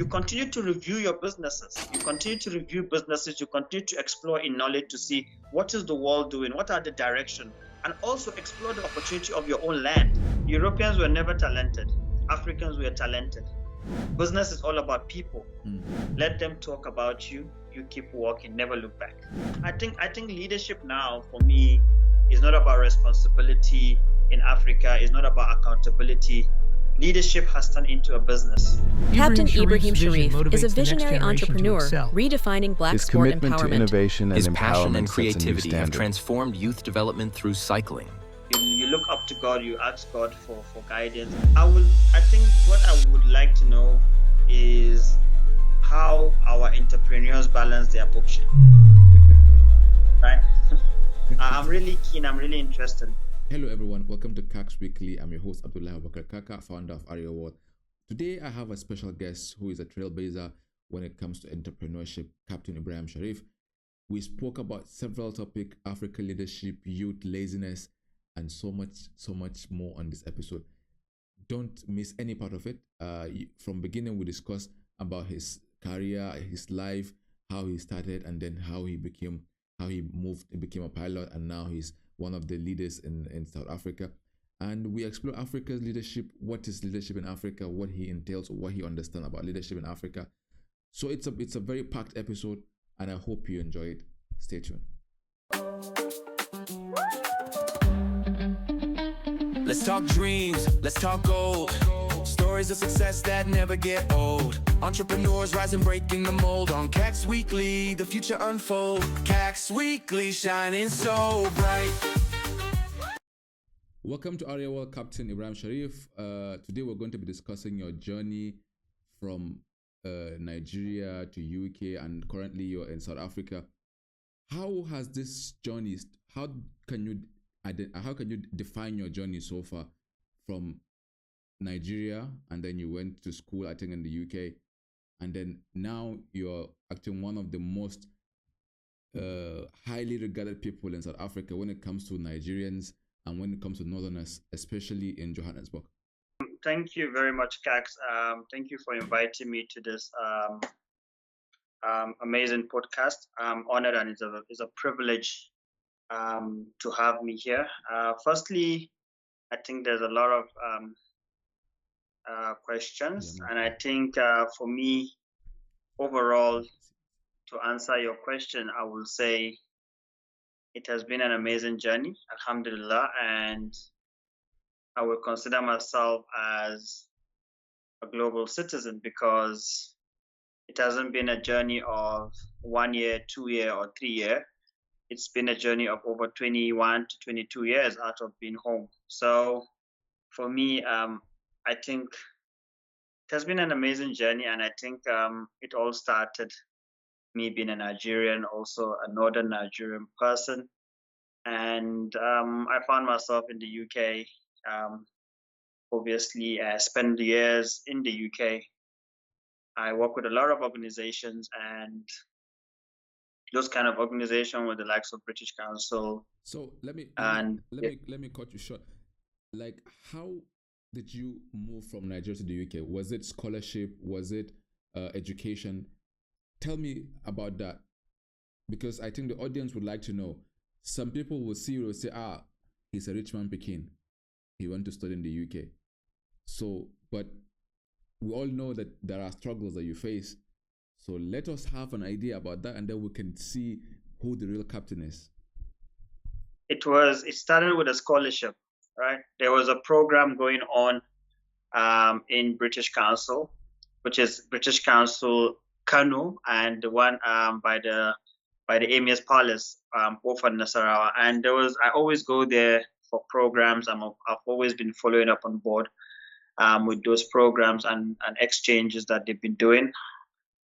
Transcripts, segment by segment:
you continue to review your businesses. You continue to review businesses. You continue to explore in knowledge to see what is the world doing, what are the direction, and also explore the opportunity of your own land. Europeans were never talented. Africans were talented. Business is all about people. Let them talk about you. You keep walking, never look back. I think leadership now for me is not about responsibility in Africa. It's not about accountability. Leadership has turned into a business. Captain Ibrahim Sharif is a visionary entrepreneur redefining black His sport commitment empowerment. to innovation and His empowerment passion and sets a new creativity have standard. transformed youth development through cycling. You look up to God, you ask God for guidance. I think what I would like to know is how our entrepreneurs balance their bullshit. Right? I'm really keen, I'm really interested. Hello everyone, welcome to Kaks Weekly. I'm your host Abdullah Abubakar Kaka, founder of Aria World. Today I have a special guest who is a trailblazer when it comes to entrepreneurship, Captain Ibrahim Sharif. We spoke about several topics: African leadership, youth, laziness, and so much more on this episode. Don't miss any part of it. From beginning we discussed about his career, his life, how he started, and then how he became a pilot, and now he's one of the leaders in South Africa. And we explore Africa's leadership, what is leadership in Africa, what he entails, what he understands about leadership in Africa. So it's a very packed episode, and I hope you enjoy it. Stay tuned. Let's talk dreams, let's talk gold. Stories of success that never get old. Entrepreneurs rising, breaking the mold. On Kaks Weekly, the future unfold. Kaks Weekly, shining so bright. Welcome to Aria World, Captain Ibrahim Sharif. Today we're going to be discussing your journey from Nigeria to UK, and currently you're in South Africa. How has this journey? How can you define your journey so far from Nigeria, and then you went to school, I think, in the UK, and then now you're actually one of the most highly regarded people in South Africa when it comes to Nigerians and when it comes to Northerners, especially in Johannesburg. Thank you very much, Kaks. Thank you for inviting me to this amazing podcast. I'm honored, and it's a privilege to have me here. Firstly, I think there's a lot of questions, and I think for me, overall, to answer your question, I will say it has been an amazing journey, alhamdulillah, and I will consider myself as a global citizen because it hasn't been a journey of 1 year, 2 year, or 3 year. It's been a journey of over 21 to 22 years out of being home. So for me, I think it has been an amazing journey, and I think it all started me being a Nigerian, also a northern Nigerian person, and I found myself in the UK. Obviously, I spent years in the UK. I work with a lot of organizations, and those kind of organizations with the likes of British Council. So let me cut you short. Like, how did you move from Nigeria to the UK? Was it scholarship? Was it education? Tell me about that, because I think the audience would like to know. Some people will see you and say, he's a rich man Pekin. He went to study in the UK. So, but we all know that there are struggles that you face. So let us have an idea about that, and then we can see who the real captain is. It started with a scholarship, right? There was a program going on in British Council, which is British Council Kano, and the one by the Emir's Palace, Ofan Nasarawa. And I always go there for programs. I've always been following up on board with those programs and exchanges that they've been doing.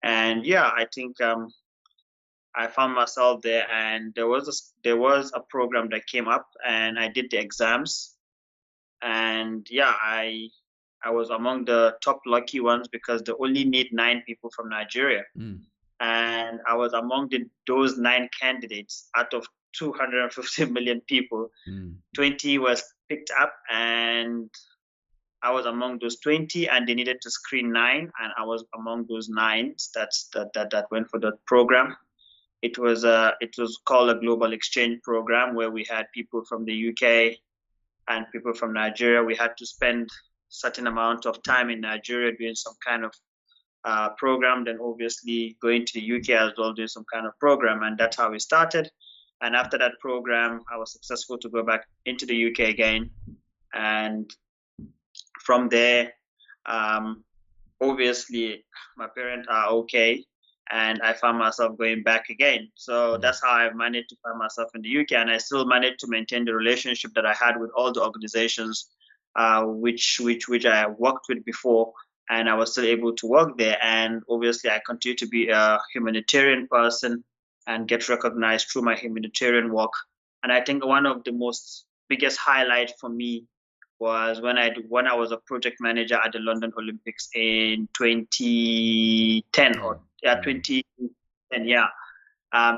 And yeah, I think I found myself there, and there was a program that came up, and I did the exams, and yeah, I was among the top lucky ones because they only need 9 people from Nigeria, and I was among those 9 candidates out of 250 million people. 20 was picked up, and I was among those 20, and they needed to screen 9, and I was among those 9 that went for the program. It was called a global exchange program where we had people from the UK and people from Nigeria. We had to spend certain amount of time in Nigeria doing some kind of program, then obviously going to the UK as well, doing some kind of program, and that's how we started. And after that program, I was successful to go back into the UK again, and from there, obviously my parents are okay, and I found myself going back again. So that's how I managed to find myself in the UK, and I still managed to maintain the relationship that I had with all the organizations which I worked with before, and I was still able to work there. And obviously, I continue to be a humanitarian person and get recognized through my humanitarian work. And I think one of the most biggest highlight for me was when I was a project manager at the London Olympics in 2010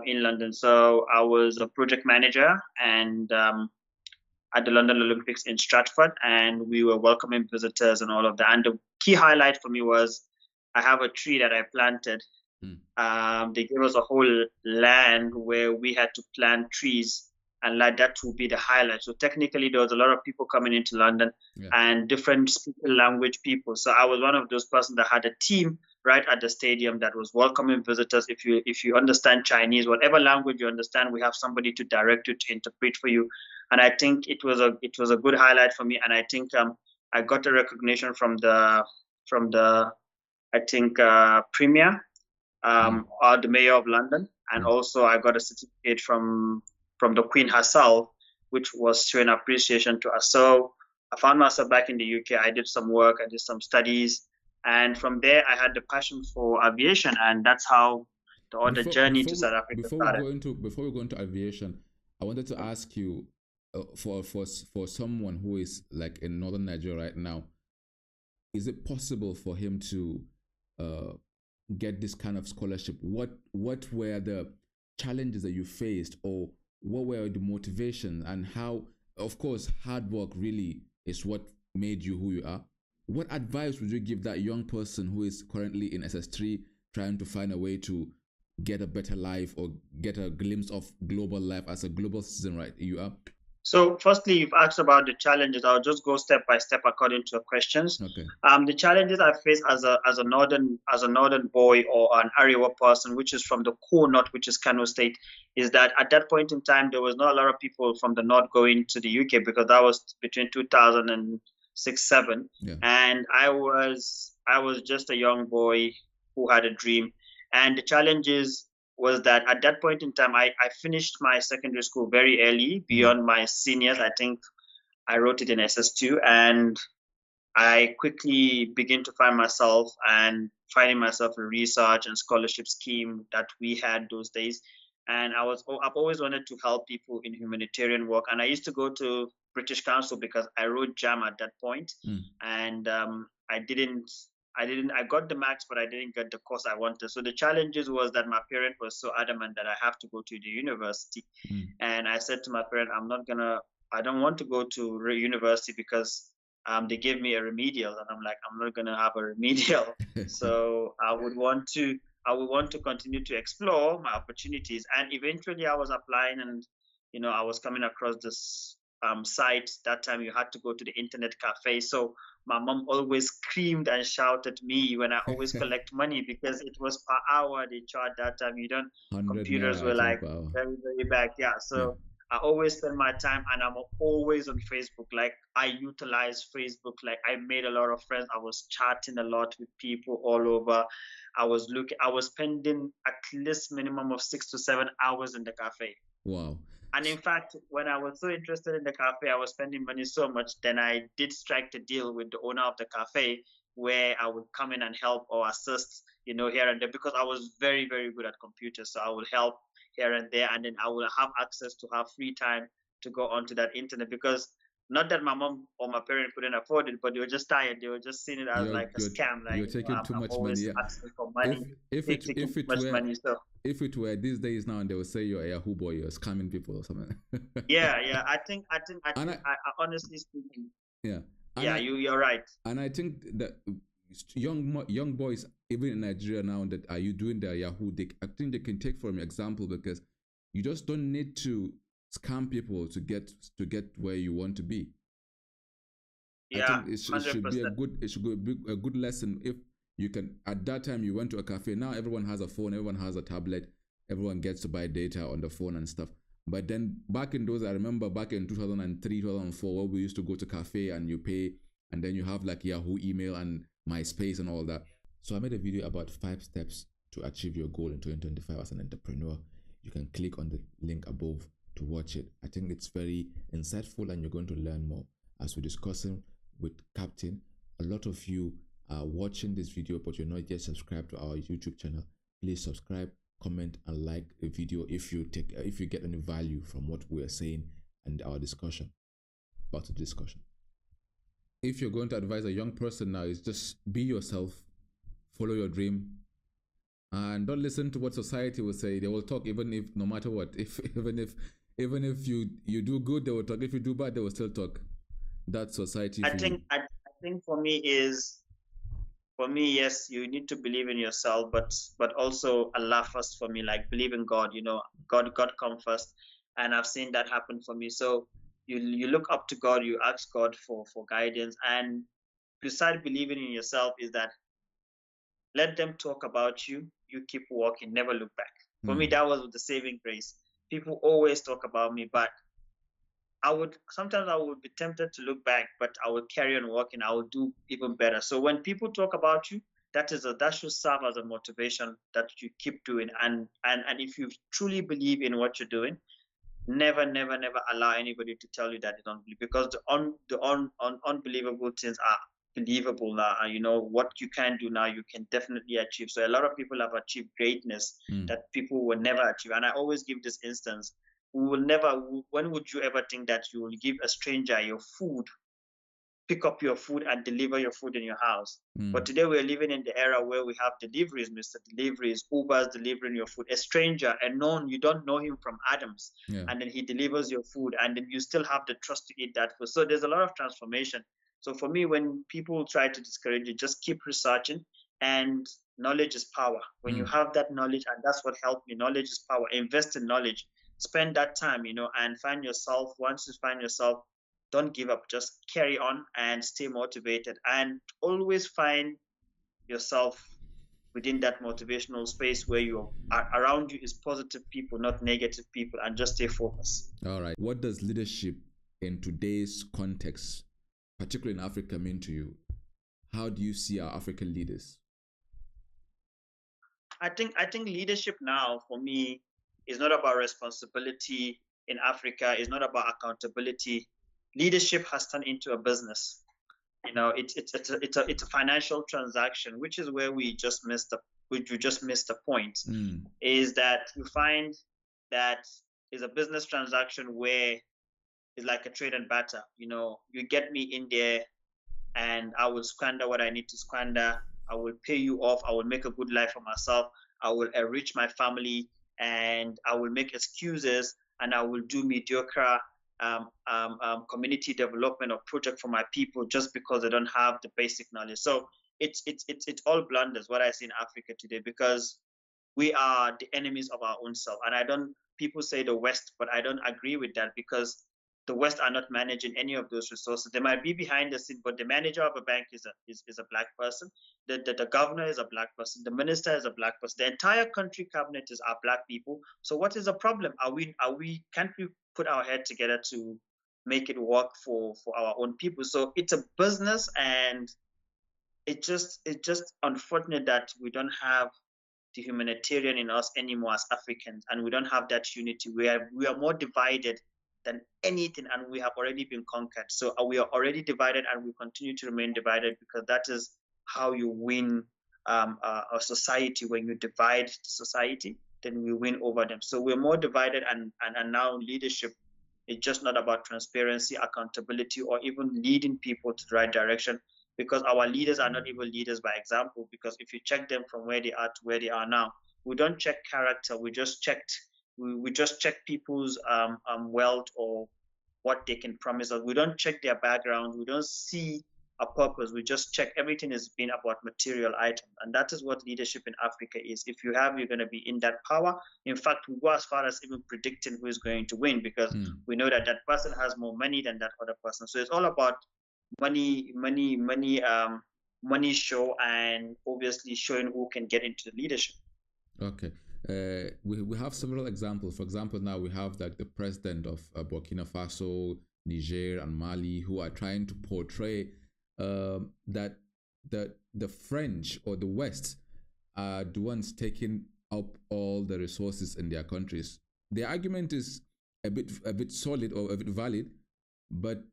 in London. So I was a project manager and at the London Olympics in Stratford, and we were welcoming visitors and all of that. And the key highlight for me was I have a tree that I planted. They gave us a whole land where we had to plant trees, and like that would be the highlight. So technically, there was a lot of people coming into London and different speaking language people. So I was one of those persons that had a team right at the stadium that was welcoming visitors. If you understand Chinese, whatever language you understand, we have somebody to direct you, to interpret for you. And I think it was a good highlight for me. And I think I got a recognition from the Premier, or the Mayor of London, and also I got a certificate from the Queen herself, which was showing appreciation to us. So I found myself back in the UK. I did some work, I did some studies, and from there I had the passion for aviation, and that's how the journey to South Africa started. Before we go into aviation, I wanted to ask you, for someone who is like in northern Nigeria right now, is it possible for him to get this kind of scholarship? What were the challenges that you faced, or what were the motivations, and how, of course, hard work really is what made you who you are? What advice would you give that young person who is currently in SS3 trying to find a way to get a better life or get a glimpse of global life as a global citizen, right? You are. So firstly, you've asked about the challenges. I'll just go step by step according to your questions. Okay. The challenges I face as a northern boy or an Arewa person, which is from the core north, which is Kano State, is that at that point in time there was not a lot of people from the north going to the UK, because that was between 2006-07, and I was just a young boy who had a dream, and the challenges was that at that point in time, I finished my secondary school very early, beyond my seniors. I think I wrote it in SS2, and I quickly began to find myself finding myself a research and scholarship scheme that we had those days. And I've always wanted to help people in humanitarian work. And I used to go to British Council because I wrote JAM at that point. And I got the marks, but I didn't get the course I wanted. So the challenges was that my parent was so adamant that I have to go to the university. And I said to my parent, I don't want to go to university because they gave me a remedial, and I'm like, I'm not gonna have a remedial. So I would want to continue to explore my opportunities. And eventually I was applying, and I was coming across this site. That time you had to go to the internet cafe. So my mom always screamed and shouted at me when I always collect money, because it was per hour they charged that time. Computers were like very, very back. So I always spend my time, and I'm always on Facebook. Like, I utilize Facebook. Like, I made a lot of friends. I was chatting a lot with people all over. I was spending at least minimum of 6 to 7 hours in the cafe. Wow. And in fact, when I was so interested in the cafe, I was spending money so much, then I did strike the deal with the owner of the cafe, where I would come in and help or assist, here and there, because I was very, very good at computers. So I would help here and there, and then I will have access to have free time to go onto that internet, because not that my mom or my parents couldn't afford it, but they were just tired. They were just seeing it as a scam. Like, you're taking too much money. Asking for money. If it were these days now, and they would say you're a Yahoo boy, you're scamming people or something. I think I honestly speaking. Yeah. You're right. And I think that young boys, even in Nigeria now, that are you doing their Yahoo, I think they can take from your example, because you just don't need to scam people to get where you want to be. Yeah, I think it should be a good lesson. If you can, at that time you went to a cafe. Now everyone has a phone, everyone has a tablet, everyone gets to buy data on the phone and stuff. But then back in those, I remember back in 2003, 2004, where we used to go to cafe and you pay, and then you have like Yahoo email and MySpace and all that. So I made a video about 5 steps to achieve your goal in 2025 as an entrepreneur. You can click on the link above to watch it. I think it's very insightful and you're going to learn more. As we're discussing with Captain, a lot of you are watching this video but you're not yet subscribed to our YouTube channel. Please subscribe, comment and like the video if you get any value from what we are saying and our discussion. About the discussion. If you're going to advise a young person now, is just be yourself, follow your dream, and don't listen to what society will say. They will talk even if, no matter what, even if you do good, they will talk. If you do bad, they will still talk. That's society. I think for me, yes, you need to believe in yourself, but also Allah first for me, like believe in God. God come first, and I've seen that happen for me. So you look up to God, you ask God for guidance, and beside believing in yourself is that let them talk about you, you keep walking, never look back. For me, that was the saving grace. People always talk about me, but sometimes I would be tempted to look back, but I would carry on walking. I would do even better. So when people talk about you, that should serve as a motivation that you keep doing. And if you truly believe in what you're doing, never allow anybody to tell you that you don't believe, because the unbelievable things are believable now. What you can do now, you can definitely achieve. So a lot of people have achieved greatness that people will never achieve. And I always give this instance: when would you ever think that you will give a stranger your food, pick up your food and deliver your food in your house? But today we're living in the era where we have deliveries, Mr. Deliveries, Uber's delivering your food. A stranger, you don't know him from Adams, and then he delivers your food, and then you still have the trust to eat that food. So there's a lot of transformation. So for me, when people try to discourage you, just keep researching, and knowledge is power. When you have that knowledge, and that's what helped me, knowledge is power. Invest in knowledge. Spend that time, and find yourself. Once you find yourself, don't give up. Just carry on and stay motivated, and always find yourself within that motivational space where around you is positive people, not negative people, and just stay focused. All right. What does leadership in today's context, particularly in Africa, mean to you? How do you see our African leaders? I think leadership now for me is not about responsibility in Africa. It's not about accountability. Leadership has turned into a business. It's a financial transaction, which is where we just missed the point. Is that you find that is a business transaction where it's like a trade and barter. You get me in there, and I will squander what I need to squander. I will pay you off. I will make a good life for myself. I will enrich my family, and I will make excuses, and I will do mediocre community development or project for my people just because they don't have the basic knowledge. So it's all blunders what I see in Africa today, because we are the enemies of our own self. And people say the West, but I don't agree with that, because the West are not managing any of those resources. They might be behind the scene, but the manager of a bank is a black person. The governor is a black person. The minister is a black person. The entire country cabinet are black people. So what is the problem? Can't we put our head together to make it work for our own people? So it's a business, and it's just unfortunate that we don't have the humanitarian in us anymore as Africans, and we don't have that unity. We are more divided than anything, and we have already been conquered. So we are already divided, and we continue to remain divided, because that is how you win a society. When you divide the society, then we win over them. So we're more divided, and now leadership is just not about transparency, accountability, or even leading people to the right direction, because our leaders are not even leaders by example. Because if you check them from where they are to where they are now, we don't check character. We just check people's wealth or what they can promise us. We don't check their background. We don't see a purpose. We just check everything is being about material items. And that is what leadership in Africa is. If you have, you're going to be in that power. In fact, we go as far as even predicting who is going to win, because we know that that person has more money than that other person. So it's all about money show, and obviously showing who can get into the leadership. Okay. We have several examples. For example, now we have like the president of Burkina Faso, Niger, and Mali, who are trying to portray that the French or the West are the ones taking up all the resources in their countries. The argument is a bit solid or a bit valid, but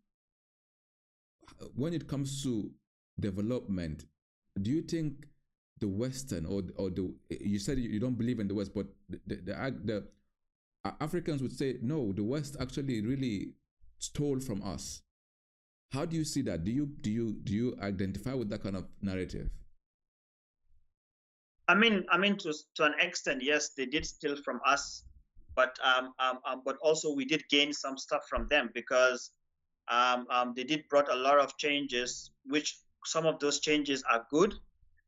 when it comes to development, do you think the Western or the, you said you don't believe in the West, but the Africans would say no, the West actually really stole from us. How do you see that? Do you identify with that kind of narrative? I mean, to an extent, yes, they did steal from us, but also we did gain some stuff from them, because they did brought a lot of changes, which some of those changes are good,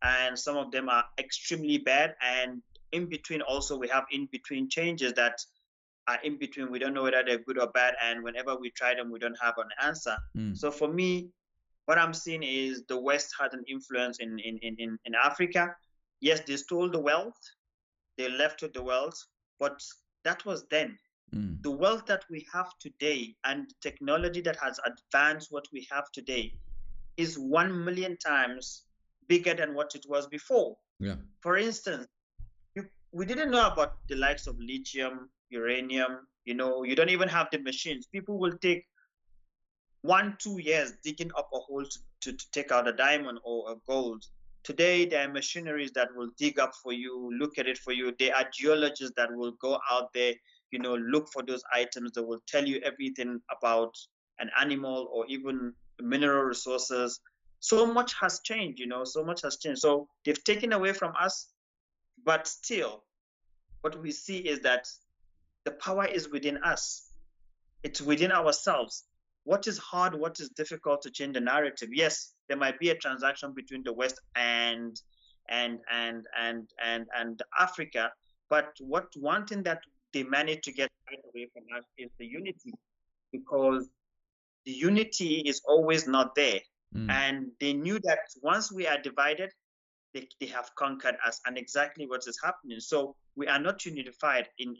and some of them are extremely bad. And in between, also we have in between changes that are in between. We don't know whether they're good or bad, and whenever we try them, we don't have an answer. So for me, what I'm seeing is the West had an influence in Africa. Yes, they stole the wealth, they left with the wealth, but that was then. The wealth that we have today and technology that has advanced what we have today is 1 million times bigger than what it was before. Yeah. For instance, we didn't know about the likes of lithium, uranium. You don't even have the machines. People will take 1-2 years digging up a hole to take out a diamond or a gold. Today, there are machineries that will dig up for you, look at it for you. There are geologists that will go out there, look for those items. That will tell you everything about an animal or even mineral resources. So much has changed, so much has changed. So they've taken away from us, but still, what we see is that the power is within us. It's within ourselves. What is hard, what is difficult to change the narrative? Yes, there might be a transaction between the West and Africa, but one thing that they managed to get right away from us is the unity, because the unity is always not there. And they knew that once we are divided, they have conquered us, and exactly what is happening. So we are not unified in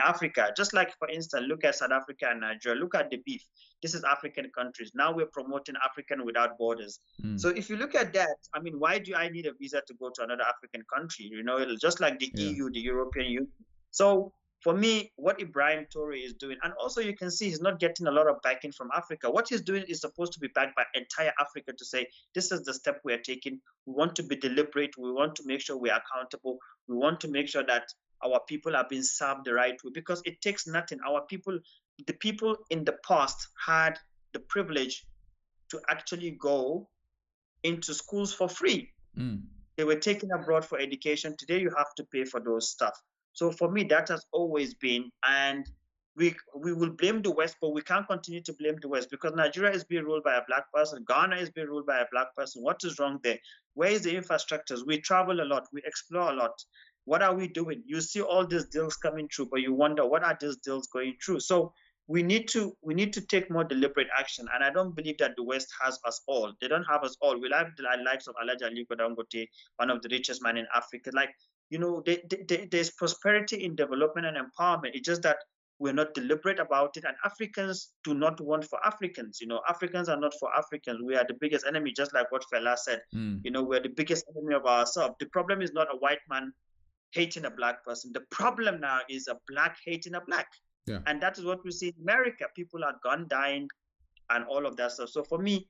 Africa. Just like, for instance, look at South Africa and Nigeria. Look at the beef. This is African countries. Now we're promoting African without borders. So if you look at that, I mean, why do I need a visa to go to another African country? Just like the EU, the European Union. So for me, what Ibrahim Toure is doing, and also you can see he's not getting a lot of backing from Africa. What he's doing is supposed to be backed by entire Africa to say, this is the step we are taking. We want to be deliberate. We want to make sure we are accountable. We want to make sure that our people are being served the right way, because it takes nothing. The people in the past had the privilege to actually go into schools for free. They were taken abroad for education. Today, you have to pay for those stuff. So for me, that has always been, and we will blame the West, but we can't continue to blame the West, because Nigeria is being ruled by a black person. Ghana is being ruled by a black person. What is wrong there? Where is the infrastructures? We travel a lot. We explore a lot. What are we doing? You see all these deals coming through, but you wonder, what are these deals going through? So we need to take more deliberate action. And I don't believe that the West has us all. They don't have us all. We have the likes of Alhaji Aliko Dangote, one of the richest men in Africa. There's prosperity in development and empowerment. It's just that we're not deliberate about it, and Africans do not want for Africans. Africans are not for Africans. We are the biggest enemy, just like what Fela said. We're the biggest enemy of ourselves. The problem is not a white man hating a black person. The problem now is a black hating a black. Yeah. And that is what we see in America. People are gun dying and all of that stuff. So for me,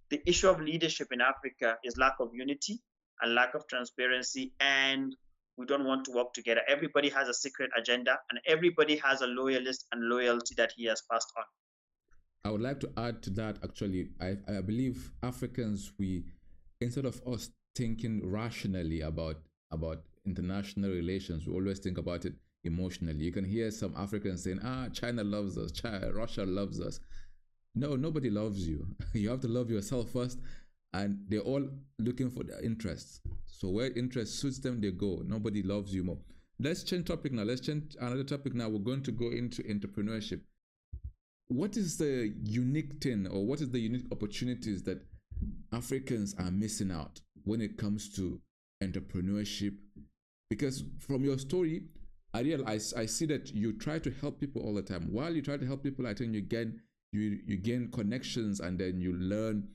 the issue of leadership in Africa is lack of unity and lack of transparency, and we don't want to work together. Everybody has a secret agenda, and everybody has a loyalist and loyalty that he has passed on. I would like to add to that, actually. I believe Africans, instead of us thinking rationally about international relations, we always think about it emotionally. You can hear some Africans saying, China loves us, Russia loves us. No, nobody loves you. You have to love yourself first, and they're all looking for their interests. So where interest suits them, they go. Nobody loves you more. Let's change topic now. Let's change another topic now. We're going to go into entrepreneurship. What is the unique thing, or what is the unique opportunities that Africans are missing out when it comes to entrepreneurship? Because from your story, I see that you try to help people all the time. While you try to help people, I think you gain connections, and then you learn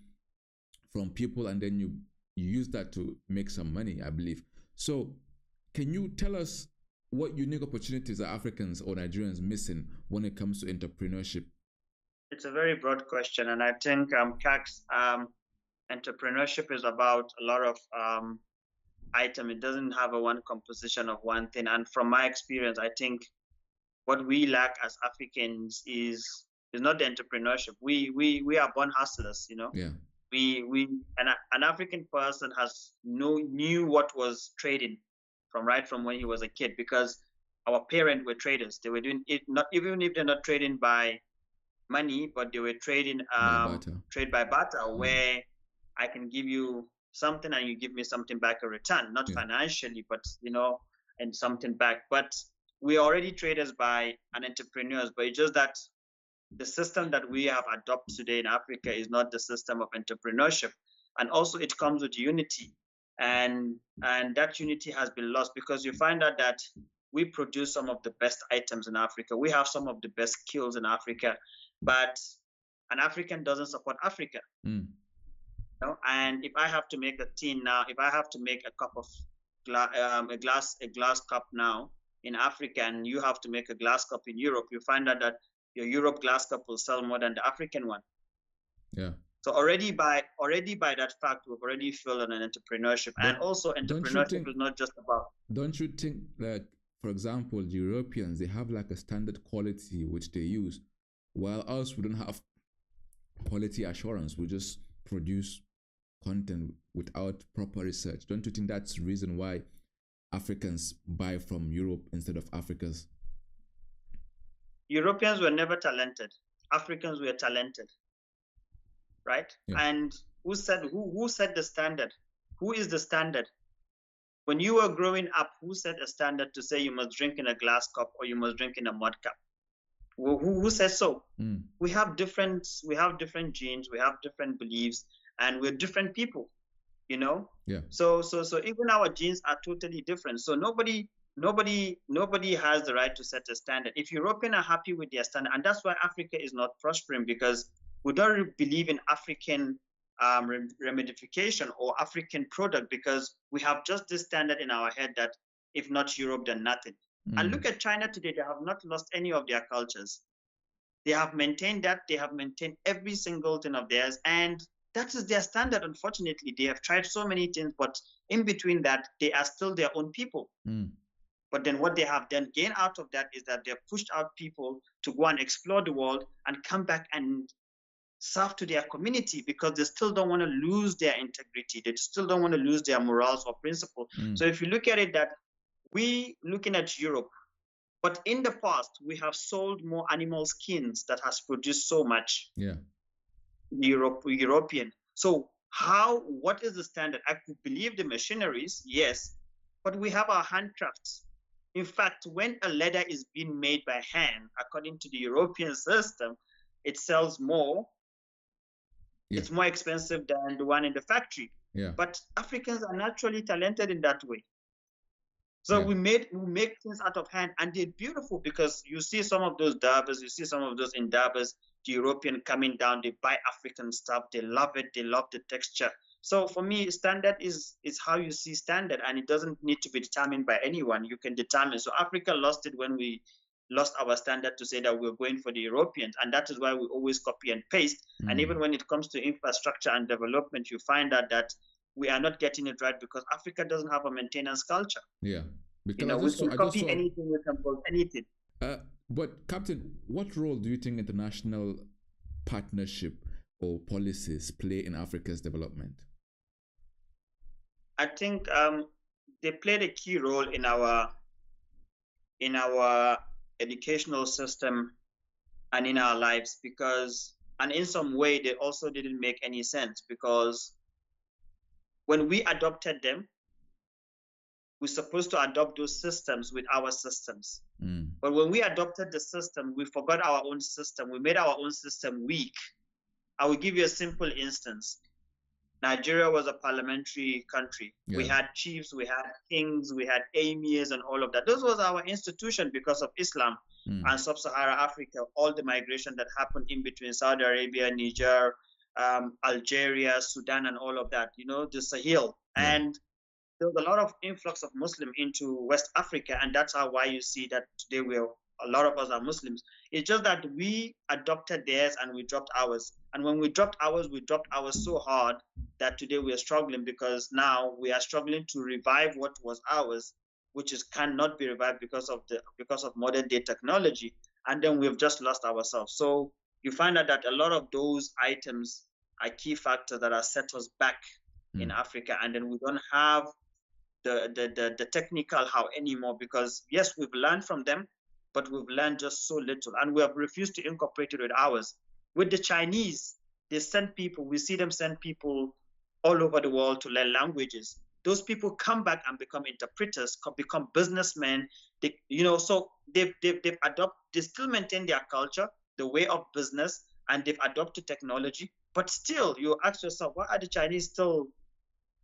from people, and then you use that to make some money, I believe. So can you tell us what unique opportunities are Africans or Nigerians missing when it comes to entrepreneurship? It's a very broad question, and I think Kaks, entrepreneurship is about a lot of item. It doesn't have a one composition of one thing. And from my experience, I think what we lack as Africans is not the entrepreneurship. We are born hustlers, you know. Yeah. An African person knew what was trading from when he was a kid, because our parents were traders. They were doing it, not even if they're not trading by money, but they were trading trade by barter, where I can give you something and you give me something back in return, not financially, but and something back. But we're already traders and entrepreneurs, but it's just that the system that we have adopted today in Africa is not the system of entrepreneurship. And also it comes with unity. And that unity has been lost, because you find out that we produce some of the best items in Africa. We have some of the best skills in Africa, but an African doesn't support Africa. And if I have to make a tin now, if I have to make a cup of a glass cup now in Africa, and you have to make a glass cup in Europe, you find out that your Europe glass cup will sell more than the African one. Yeah. So already by that fact, we've already failed on an entrepreneurship. And also entrepreneurship is not just about. Don't you think that, for example, the Europeans, they have like a standard quality which they use, while us, we don't have quality assurance. We just produce content without proper research. Don't you think that's the reason why Africans buy from Europe instead of Africans? Europeans were never talented. Africans were talented, right? Yeah. And who set the standard? Who is the standard? When you were growing up, who set a standard to say you must drink in a glass cup or you must drink in a mud cup? Who says so? We have different genes, we have different beliefs, and we're different people, you know? Yeah. So even our genes are totally different. So nobody has the right to set a standard. If Europeans are happy with their standard, and that's why Africa is not prospering, because we don't believe in African remedification or African product, because we have just this standard in our head that if not Europe, then nothing. And look at China today. They have not lost any of their cultures. They have maintained that. They have maintained every single thing of theirs. And that is their standard. Unfortunately, they have tried so many things, but in between that, they are still their own people. But then what they have then gained out of that is that they've pushed out people to go and explore the world and come back and serve to their community, because they still don't want to lose their integrity. They still don't want to lose their morals or principle. So if you look at it, that we looking at Europe, but in the past, we have sold more animal skins that has produced so much. Yeah. European. So what is the standard? I could believe the machineries, yes, but we have our handcrafts. In fact, when a leather is being made by hand, according to the European system, it sells more. Yeah. It's more expensive than the one in the factory. Yeah. But Africans are naturally talented in that way. So we make things out of hand, and they're beautiful, because you see some of those Durbers, you see some of those in Durbers, the European coming down, they buy African stuff, they love it, they love the texture. So for me, standard is how you see standard, and it doesn't need to be determined by anyone. You can determine. So Africa lost it when we lost our standard to say that we're going for the Europeans, and that is why we always copy and paste. And even when it comes to infrastructure and development, you find out that we are not getting it right, because Africa doesn't have a maintenance culture. Yeah. Because we can copy anything, we can build anything. But Captain, what role do you think international partnership or policies play in Africa's development? I think they played a key role in our in our educational system and in our lives, and in some way they also didn't make any sense, because when we adopted them, we're supposed to adopt those systems with our systems. But when we adopted the system, we forgot our own system. We made our own system weak. I will give you a simple instance. Nigeria was a parliamentary country. Yeah. We had chiefs, we had kings, we had emirs and all of that. Those was our institution because of Islam and sub-Saharan Africa, all the migration that happened in between Saudi Arabia, Niger, Algeria, Sudan, and all of that, the Sahel. Yeah. And there was a lot of influx of Muslim into West Africa, and that's why you see that today a lot of us are Muslims. It's just that we adopted theirs and we dropped ours. And when we dropped ours so hard that today we are struggling, because now we are struggling to revive what was ours, which cannot be revived because of modern day technology. And then we've just lost ourselves. So you find out that a lot of those items are key factors that are set us back in Africa. And then we don't have the technical how anymore, because yes, we've learned from them, but we've learned just so little, and we have refused to incorporate it with ours. With the Chinese, they send people, we see them send people all over the world to learn languages. Those people come back and become interpreters, become businessmen. So they've adopted, they still maintain their culture, the way of business, and they've adopted technology. But still, you ask yourself, why are the Chinese still,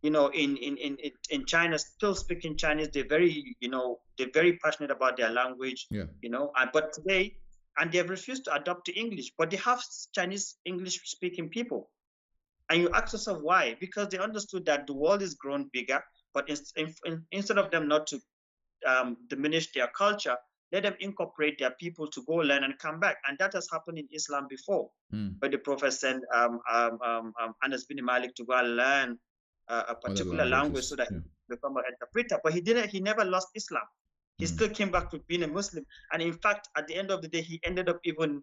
in China, still speaking Chinese? They're very, they're very passionate about their language, but today, and they've refused to adopt to English, but they have Chinese English speaking people. And you ask yourself why? Because they understood that the world is grown bigger, but instead of them not to diminish their culture, let them incorporate their people to go learn and come back. And that has happened in Islam before, where the Prophet sent Anas bin Malik to go and learn a particular language so that he become an interpreter. But he never lost Islam. He still came back to being a Muslim. And in fact, at the end of the day, he ended up even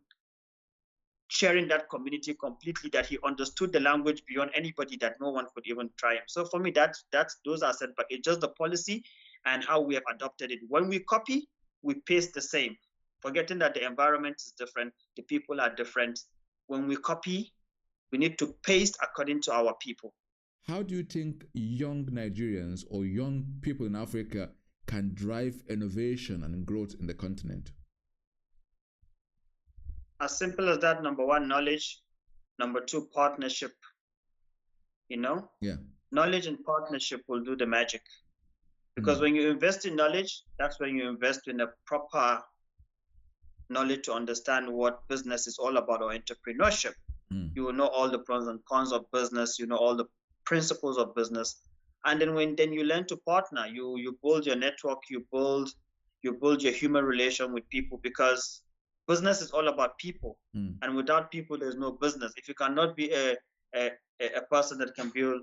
sharing that community completely, that he understood the language beyond anybody, that no one could even try him. So for me, those are setbacks. It's just the policy and how we have adopted it. When we copy, we paste the same, forgetting that the environment is different, the people are different. When we copy, we need to paste according to our people. How do you think young Nigerians or young people in Africa can drive innovation and growth in the continent? As simple as that. Number one, knowledge. Number two, partnership. Knowledge and partnership will do the magic. Because when you invest in knowledge, that's when you invest in a proper knowledge to understand what business is all about, or entrepreneurship. You will know all the pros and cons of business, all the principles of business. And then you learn to partner, you build your network, you build your human relation with people, because business is all about people. And without people, there's no business. If you cannot be a person that can build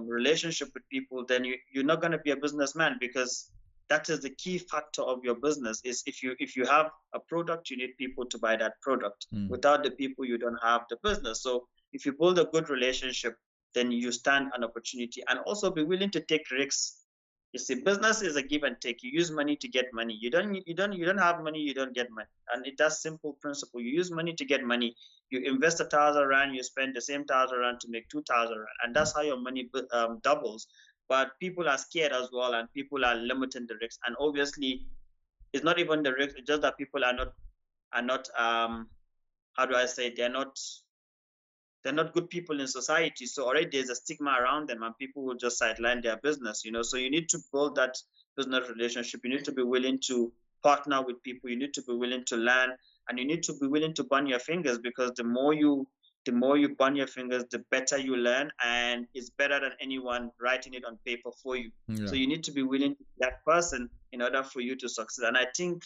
relationship with people, then you're not going to be a businessman, because that is the key factor of your business. Is if you have a product, you need people to buy that product. Without the people, you don't have the business. So if you build a good relationship, then you stand an opportunity, and also be willing to take risks. You see, business is a give and take. You use money to get money. You don't have money, you don't get money. And that's simple principle. You use money to get money. You invest 1,000 rand, you spend the same 1,000 rand to make 2,000 rand, and that's how your money doubles. But people are scared as well, and people are limiting the risks. And obviously, it's not even the risk; it's just that people are not how do I say? They're not good people in society. So already there's a stigma around them, and people will just sideline their business, So you need to build that business relationship. You need to be willing to partner with people. You need to be willing to learn, and you need to be willing to burn your fingers, because the more you burn your fingers, the better you learn, and it's better than anyone writing it on paper for you. Yeah. So you need to be willing to be that person in order for you to succeed. And I think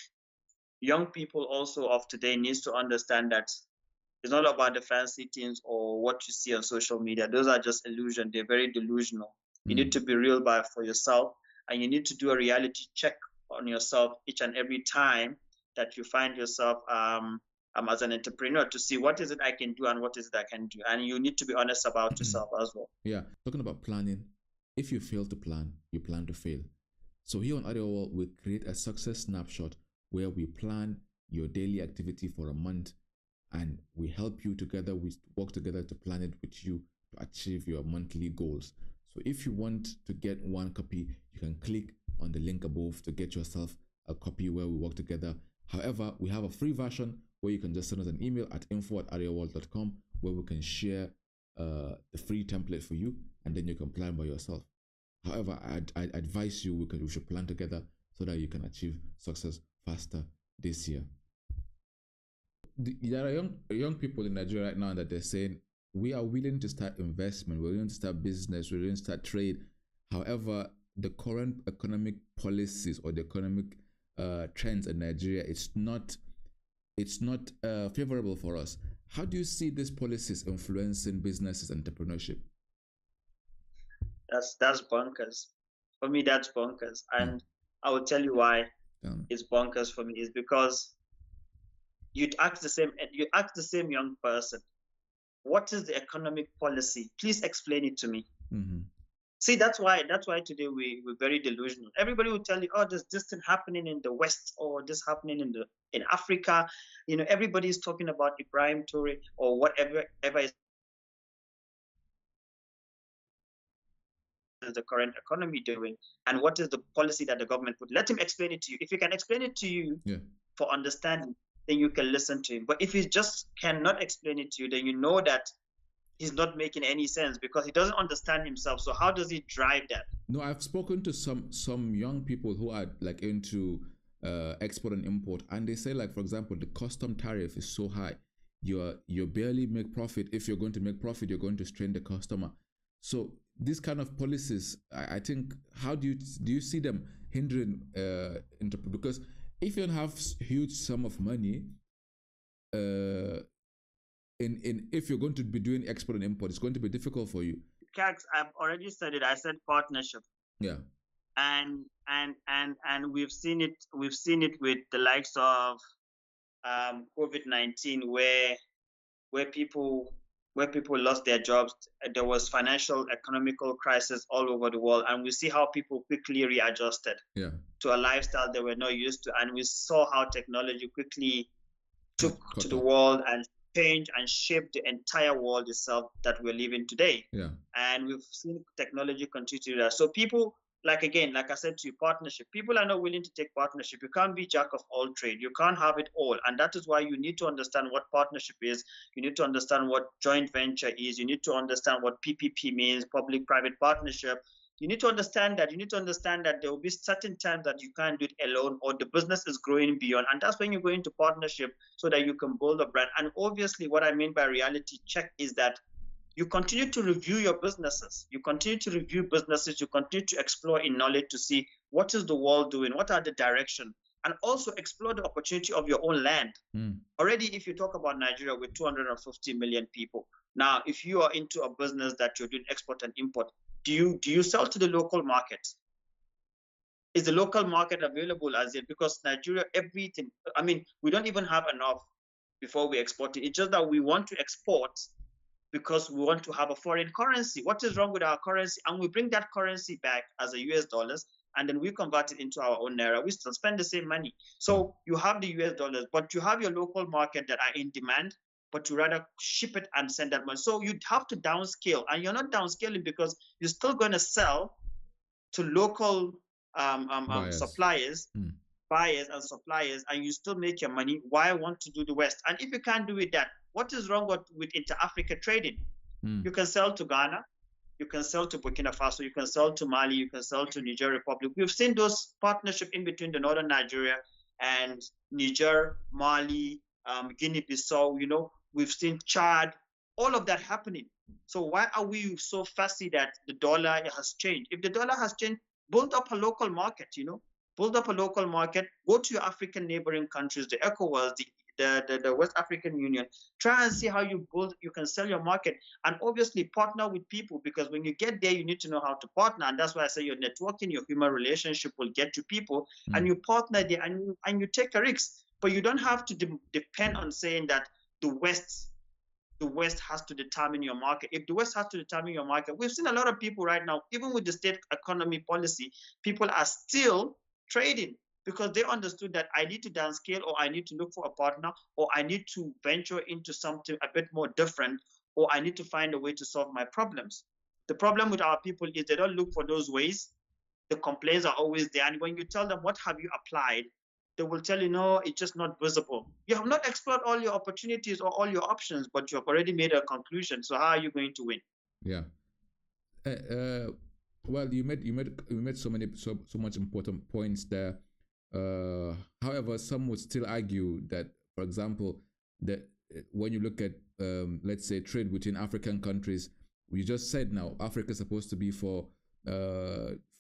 young people also of today needs to understand that it's not about the fancy things or what you see on social media. Those are just illusion. They're very delusional. You need to be real for yourself, and you need to do a reality check on yourself each and every time that you find yourself as an entrepreneur, to see what is it I can do and what is it I can do. And you need to be honest about yourself as well. Yeah. Talking about planning, if you fail to plan, you plan to fail. So here on Audio World, we create a success snapshot where we plan your daily activity for a month, and we help you together. We work together to plan it with you to achieve your monthly goals. So if you want to get one copy, you can click on the link above to get yourself a copy where we work together. However, we have a free version where you can just send us an email at info@audioworld.com, where we can share the free template for you, and then you can plan by yourself. However, I advise you we should plan together so that you can achieve success faster this year. There are young people in Nigeria right now that they're saying, we are willing to start investment, we're willing to start business, we're willing to start trade. However, the current economic policies or the economic trends in Nigeria, it's not favorable for us. How do you see these policies influencing businesses and entrepreneurship? That's bonkers. For me, that's bonkers. And I will tell you why it's bonkers for me. Is because you ask the same young person, what is the economic policy? Please explain it to me. Mm-hmm. See, that's why today we're very delusional. Everybody will tell you, oh, there's this thing happening in the West, or this happening in Africa. You know, everybody is talking about Ibrahim Toure or whatever is the current economy doing, and what is the policy that the government put. Let him explain it to you. If he can explain it to you for understanding, then you can listen to him. But if he just cannot explain it to you, then you know that he's not making any sense, because he doesn't understand himself. So how does he drive that? No, I've spoken to some young people who are like into export and import, and they say, like, for example, the custom tariff is so high, you barely make profit. If you're going to make profit, you're going to strain the customer. So these kind of policies, I think, how do you see them hindering because if you don't have huge sum of money, if you're going to be doing export and import, it's going to be difficult for you. Kaks, I've already said it. I said partnership. Yeah. And we've seen it with the likes of COVID-19, where people lost their jobs. There was financial, economical crisis all over the world, and we see how people quickly readjusted to a lifestyle they were not used to, and we saw how technology quickly took to the world and changed and shaped the entire world itself that we're living today. Yeah. And we've seen technology continue to do that. So people, like I said to you, partnership. People are not willing to take partnership. You can't be jack of all trade. You can't have it all. And that is why you need to understand what partnership is. You need to understand what joint venture is. You need to understand what PPP means, public-private partnership. You need to understand that. You need to understand that there will be certain times that you can't do it alone, or the business is growing beyond. And that's when you go into partnership so that you can build a brand. And obviously, what I mean by reality check is that you continue to review your businesses. You continue to review businesses. You continue to explore in knowledge to see what is the world doing, what are the direction, and also explore the opportunity of your own land. Already, if you talk about Nigeria with 250 million people, now if you are into a business that you're doing export and import, do you sell to the local markets? Is the local market available as yet? Because Nigeria, everything, I mean, we don't even have enough before we export it. It's just that we want to export because we want to have a foreign currency. What is wrong with our currency? And we bring that currency back as a US dollars, and then we convert it into our own naira. We still spend the same money. So you have the US dollars, but you have your local market that are in demand, but you rather ship it and send that money. So you'd have to downscale, and you're not downscaling because you're still going to sell to local suppliers, buyers and suppliers, and you still make your money. Why want to do the West? And if you can't do it that, what is wrong with inter-Africa trading? You can sell to Ghana, you can sell to Burkina Faso, you can sell to Mali, you can sell to Niger Republic. We've seen those partnerships in between the northern Nigeria and Niger, Mali, Guinea-Bissau, you know, we've seen Chad, all of that happening. So why are we so fussy that the dollar has changed? If the dollar has changed, build up a local market, you know, build up a local market, go to your African neighboring countries, the ECOWAS, the West African Union, try and see how you can sell your market, and obviously partner with people, because when you get there, you need to know how to partner. And that's why I say your networking, your human relationship will get to people, and you partner there and you take a risk. But you don't have to depend on saying that the West the West has to determine your market. If the West has to determine your market, we've seen a lot of people right now, even with the state economy policy, people are still trading because they understood that I need to downscale, or I need to look for a partner, or I need to venture into something a bit more different, or I need to find a way to solve my problems. The problem with our people is they don't look for those ways. The complaints are always there. And when you tell them, what have you applied? They will tell you, no, it's just not visible. You have not explored all your opportunities or all your options, but you have already made a conclusion. So how are you going to win? Yeah. Well, you made so much important points there. However, some would still argue that, for example, that when you look at let's say trade between African countries, you just said now Africa is supposed to be for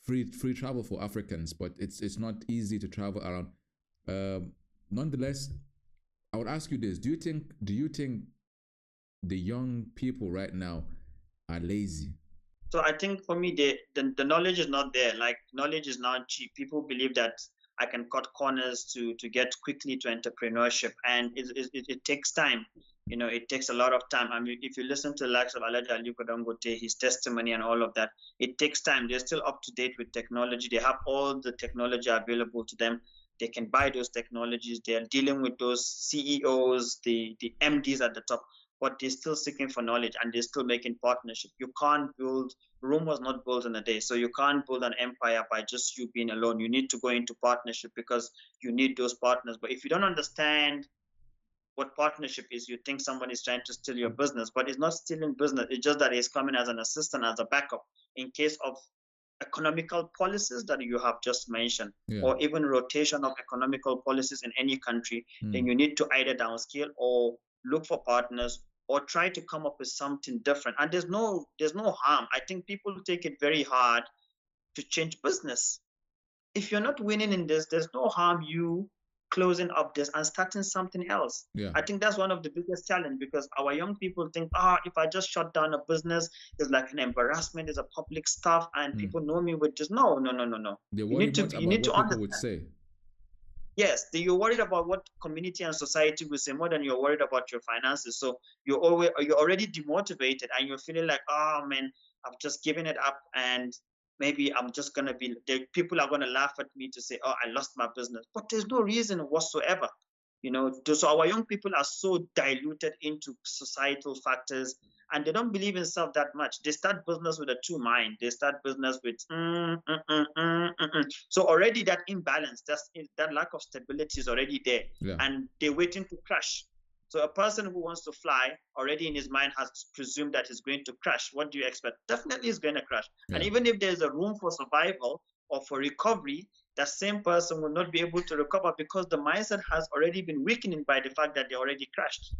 free travel for Africans, but it's not easy to travel around. Nonetheless, I would ask you this: Do you think the young people right now are lazy? So I think for me, the knowledge is not there. Like, knowledge is not cheap. People believe that I can cut corners to get quickly to entrepreneurship, and it takes time. It takes a lot of time. I mean, if you listen to the likes of Alhaji Aliko Dangote, his testimony and all of that, it takes time. They're still up to date with technology. They have all the technology available to them. They can buy those technologies. They are dealing with those CEOs, the MDs at the top, but they're still seeking for knowledge, and they're still making partnership. You can't build, Rome was not built in a day. So you can't build an empire by just you being alone. You need to go into partnership because you need those partners. But if you don't understand what partnership is, you think someone is trying to steal your business, but it's not stealing business. It's just that it's coming as an assistant, as a backup in case of economical policies that you have just mentioned, or even rotation of economical policies in any country. Then you need to either downscale or look for partners or try to come up with something different. And there's no harm. I think people take it very hard to change business. If you're not winning in this, there's no harm you closing up this and starting something else. I think that's one of the biggest challenge, because our young people think, if I just shut down a business, it's like an embarrassment, it's a public stuff, and people know me with this. No. You need to understand. People would say. Yes, you're worried about what community and society will say more than you're worried about your finances. So you're already demotivated, and you're feeling like, oh man, I've just given it up, and maybe I'm just going to be, people are going to laugh at me to say, oh, I lost my business. But there's no reason whatsoever. So our young people are so diluted into societal factors, and they don't believe in self that much. They start business with a two mind. They start business with So already that imbalance, that lack of stability is already there, and they're waiting to crash. So a person who wants to fly already in his mind has presumed that he's going to crash. What do you expect? Definitely he's going to crash. And even if there's a room for survival or for recovery, that same person will not be able to recover because the mindset has already been weakening by the fact that they already crashed.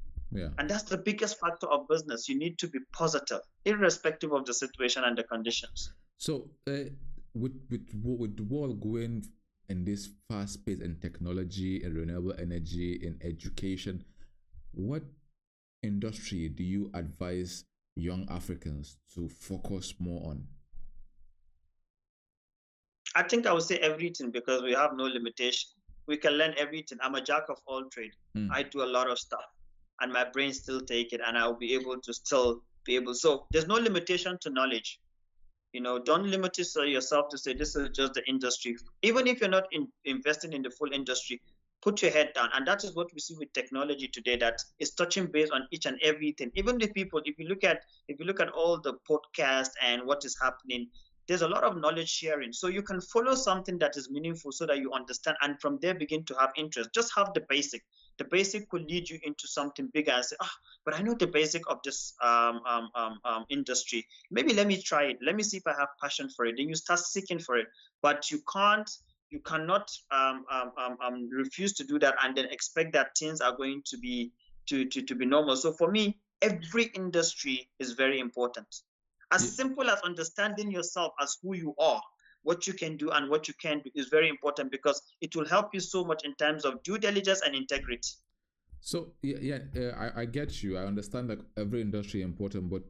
And that's the biggest factor of business. You need to be positive, irrespective of the situation and the conditions. So with the world going in this fast pace in technology and renewable energy in education, what industry do you advise young Africans to focus more on? I think I would say everything, because we have no limitation. We can learn everything. I'm a jack of all trades. I do a lot of stuff, and my brain still take it, and I'll be able to still be able. So there's no limitation to knowledge. Don't limit yourself to say this is just the industry. Even if you're not investing in the full industry, put your head down. And that is what we see with technology today, that is touching base on each and everything. Even the people, if you look at all the podcasts and what is happening, there's a lot of knowledge sharing. So you can follow something that is meaningful so that you understand, and from there begin to have interest. Just have the basic. The basic could lead you into something bigger and say, but I know the basic of this industry. Maybe let me try it. Let me see if I have passion for it. Then you start seeking for it. But you cannot refuse to do that and then expect that things are going to be normal. So for me, every industry is very important. As simple as understanding yourself as who you are, what you can do and what you can't do is very important, because it will help you so much in terms of due diligence and integrity. So I get you. I understand that every industry is important, but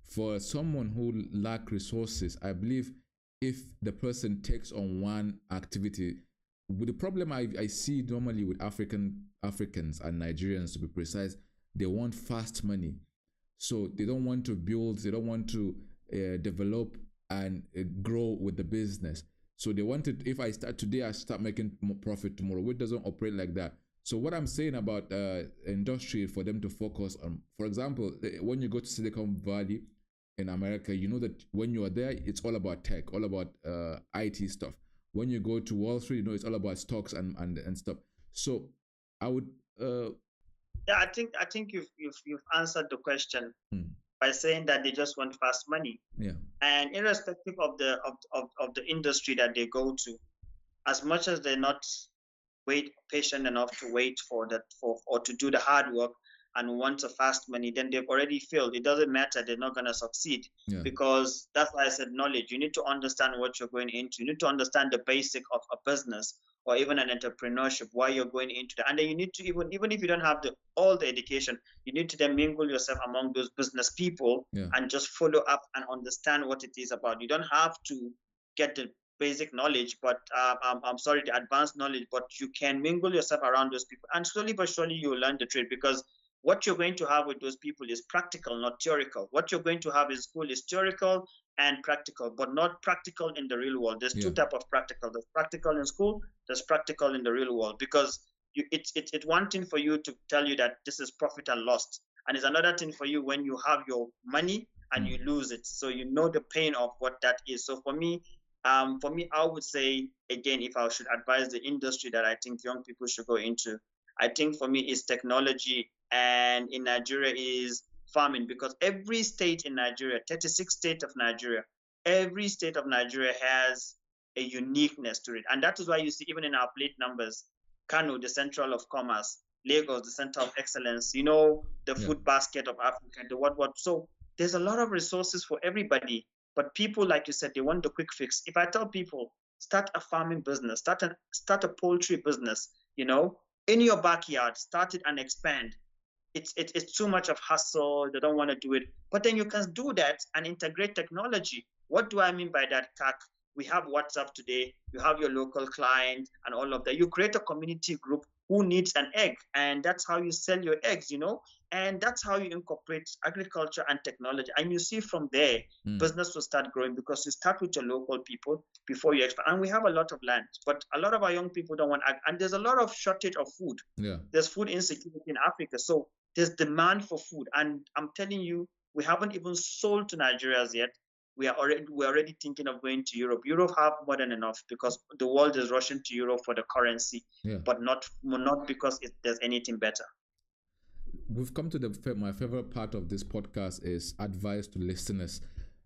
for someone who lack resources, I believe if the person takes on one activity, with the problem I see normally with Africans and Nigerians, to be precise, they want fast money. So they don't want to build, they don't want to develop and grow with the business. So they wanted, if I start today, I start making more profit tomorrow, which doesn't operate like that. So what I'm saying about industry for them to focus on, for example, when you go to Silicon Valley in America, you know that when you are there, it's all about tech, all about IT stuff. When you go to Wall Street, you know, it's all about stocks and stuff. So I would. Yeah, I think you've answered the question by saying that they just want fast money. Yeah. And irrespective of the industry that they go to, as much as they're not patient enough to wait for or to do the hard work and want a fast money, then they've already failed. It doesn't matter, they're not going to succeed. Because that's why I said knowledge. You need to understand what you're going into. You need to understand the basic of a business or even an entrepreneurship, why you're going into that. And then you need to, even if you don't have all the education, you need to then mingle yourself among those business people and just follow up and understand what it is about. You don't have to get the basic knowledge, but the advanced knowledge, but you can mingle yourself around those people, and slowly but surely you will learn the trade, because what you're going to have with those people is practical, not theoretical. What you're going to have in school is theoretical and practical, but not practical in the real world. There's two types of practical. There's practical in school, there's practical in the real world, because it's one thing for you to tell you that this is profit and loss, and it's another thing for you when you have your money and you lose it. So you know the pain of what that is. So for me, I would say, again, if I should advise the industry that I think young people should go into, I think for me is technology, and in Nigeria is farming, because every state in Nigeria, 36 states of Nigeria, every state of Nigeria has a uniqueness to it. And that is why you see, even in our plate numbers, Kano, the central of commerce, Lagos, the center of excellence, you know, the food basket of Africa, the what. So there's a lot of resources for everybody. But people, like you said, they want the quick fix. If I tell people, start a farming business, start a poultry business, you know, in your backyard, start it and expand. It's too much of hassle. They don't want to do it. But then you can do that and integrate technology. What do I mean by that, Kak? We have WhatsApp today. You have your local client and all of that. You create a community group who needs an egg, and that's how you sell your eggs, you know, and that's how you incorporate agriculture and technology. And you see from there, business will start growing, because you start with your local people before you expand. And we have a lot of land, but a lot of our young people don't want ag. And there's a lot of shortage of food. There's food insecurity in Africa. So there's demand for food. And I'm telling you, we haven't even sold to Nigeria as yet. We're already thinking of going to Europe. Europe have more than enough, because the world is rushing to Europe for the currency, but not because there's anything better. We've come to my favorite part of this podcast is advice to listeners.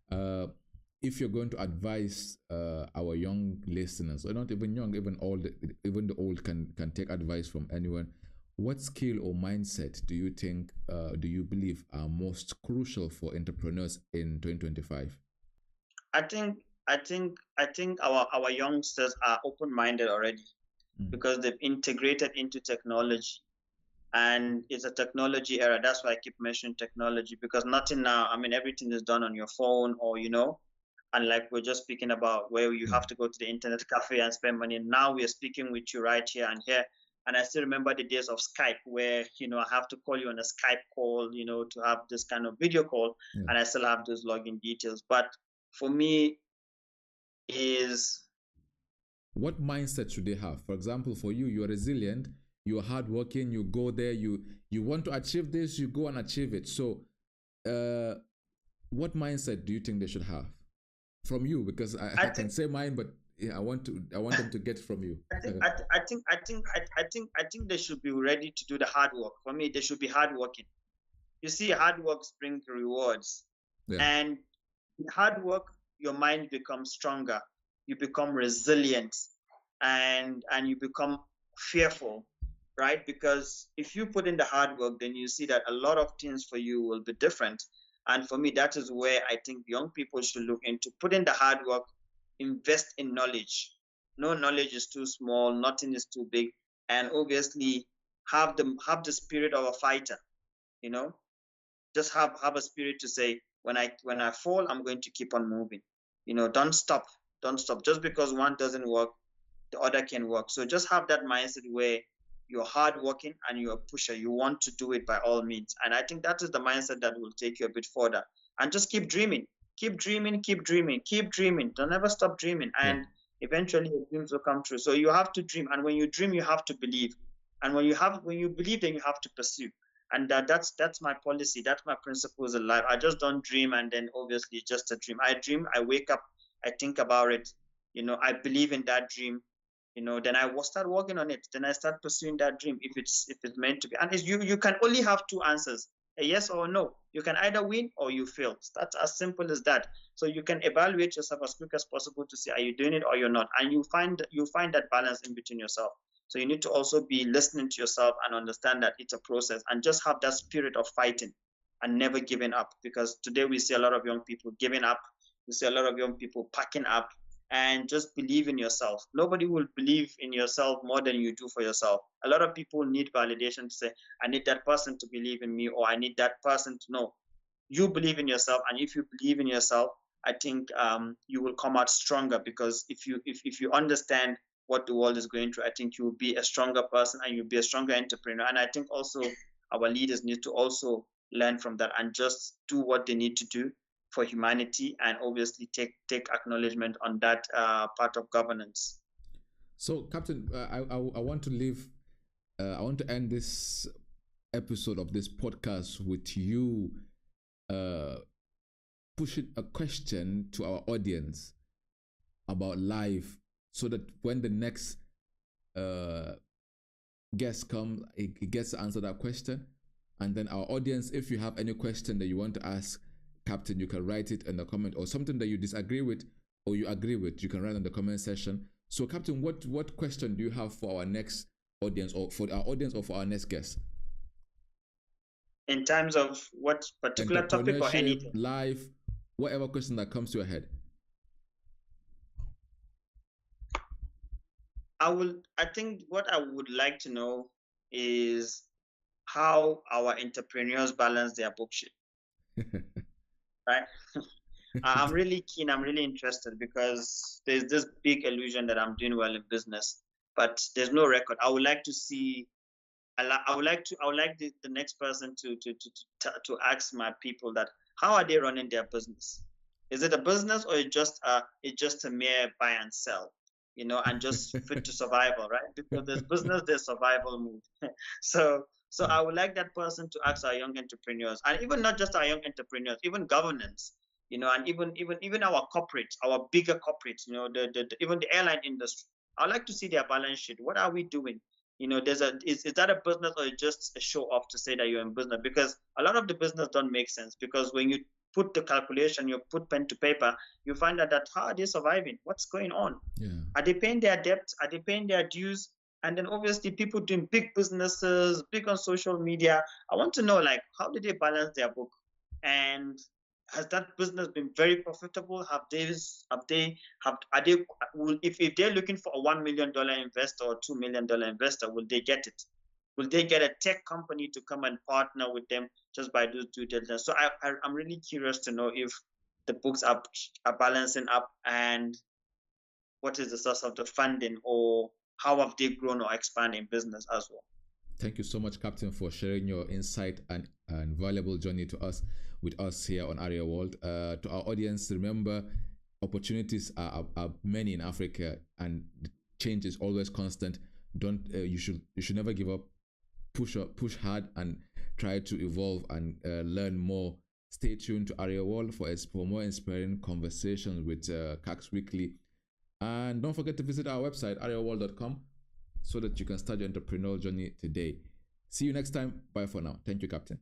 If you're going to advise our young listeners, or not even young, even old, even the old can take advice from anyone. What skill or mindset do you think, do you believe are most crucial for entrepreneurs in 2025? I think our youngsters are open-minded already, because they've integrated into technology, and it's a technology era. That's why I keep mentioning technology, because nothing now, I mean, everything is done on your phone, or, you know, and like we're just speaking about where you have to go to the internet cafe and spend money. And now we are speaking with you right here and here. And I still remember the days of Skype, where, you know, I have to call you on a Skype call, you know, to have this kind of video call, and I still have those login details. But for me, is what mindset should they have? For example, for you, you're resilient, you're hardworking, you go there, you want to achieve this, you go and achieve it. So what mindset do you think they should have from you? Because I can say mine, but I want them to get from you. I think they should be ready to do the hard work. For me, they should be hardworking. You see, hard work brings rewards, and hard work, your mind becomes stronger, you become resilient, and you become fearful, right? Because if you put in the hard work, then you see that a lot of things for you will be different. And for me, that is where I think young people should look into. Put in the hard work, invest in knowledge. No knowledge is too small, nothing is too big. And obviously have the spirit of a fighter, you know? Just have a spirit to say, when I fall, I'm going to keep on moving. You know, don't stop. Just because one doesn't work, the other can work. So just have that mindset where you're hardworking, and you're a pusher. You want to do it by all means. And I think that is the mindset that will take you a bit further. And just keep dreaming. Keep dreaming, keep dreaming, keep dreaming. Don't ever stop dreaming. And eventually your dreams will come true. So you have to dream. And when you dream, you have to believe. And when you believe, then you have to pursue. And that's my policy. That's my principles in life. I just don't dream and then obviously just a dream. I dream, I wake up, I think about it. I believe in that dream. Then I will start working on it. Then I start pursuing that dream if it's meant to be. And you can only have two answers, a yes or a no. You can either win or you fail. That's as simple as that. So you can evaluate yourself as quick as possible to see, are you doing it or you're not? And you find that balance in between yourself. So you need to also be listening to yourself and understand that it's a process, and just have that spirit of fighting and never giving up. Because today we see a lot of young people giving up. We see a lot of young people packing up. And just believe in yourself. Nobody will believe in yourself more than you do for yourself. A lot of people need validation to say, I need that person to believe in me, or I need that person to know. You believe in yourself, and if you believe in yourself, I think you will come out stronger. Because if you understand what the world is going through, I think you will be a stronger person and you'll be a stronger entrepreneur. And I think also our leaders need to also learn from that and just do what they need to do for humanity, and obviously take acknowledgement on that part of governance. So, Captain, I want to leave. I want to end this episode of this podcast with you pushing a question to our audience about life, so that when the next guest comes, he gets to answer that question. And then our audience, if you have any question that you want to ask Captain, you can write it in the comment, or something that you disagree with or you agree with, you can write in the comment section. So, Captain, what question do you have for our next audience, or for our audience, or for our next guest? In terms of what particular topic or anything? Life, whatever question that comes to your head. I think what I would like to know is how our entrepreneurs balance their bookship. Right? I'm really keen. I'm really interested, because there's this big illusion that I'm doing well in business, but there's no record. I would like to see. I would like the next person to ask my people that, how are they running their business? Is it a business, or it's just a mere buy and sell, and just fit to survival, right? Because there's business, there's survival mode. So I would like that person to ask our young entrepreneurs, and even not just our young entrepreneurs, even governance, and even our corporates, our bigger corporates, even the airline industry. I'd like to see their balance sheet. What are we doing? Is that a business, or just a show off to say that you're in business? Because a lot of the business don't make sense, because when you put the calculation, you put pen to paper, you find out that how are they surviving? What's going on? Yeah. Are they paying their debt? Are they paying their dues? And then obviously people doing big businesses, big on social media. I want to know, like, how do they balance their book? And has that business been very profitable? If they're looking for a $1 million investor or $2 million investor, will they get it? Will they get a tech company to come and partner with them just by those due diligence? So I'm really curious to know if the books are balancing up, and what is the source of the funding, or how have they grown or expanded in business as well. Thank you so much, Captain, for sharing your insight and valuable journey with us here on Area World. To our audience, remember, opportunities are many in Africa, and change is always constant. You should never give up. Push hard and try to evolve and learn more. Stay tuned to Area World for more inspiring conversations with Kaks Weekly. And don't forget to visit our website, areaworld.com, so that you can start your entrepreneurial journey today. See you next time. Bye for now. Thank you, Captain.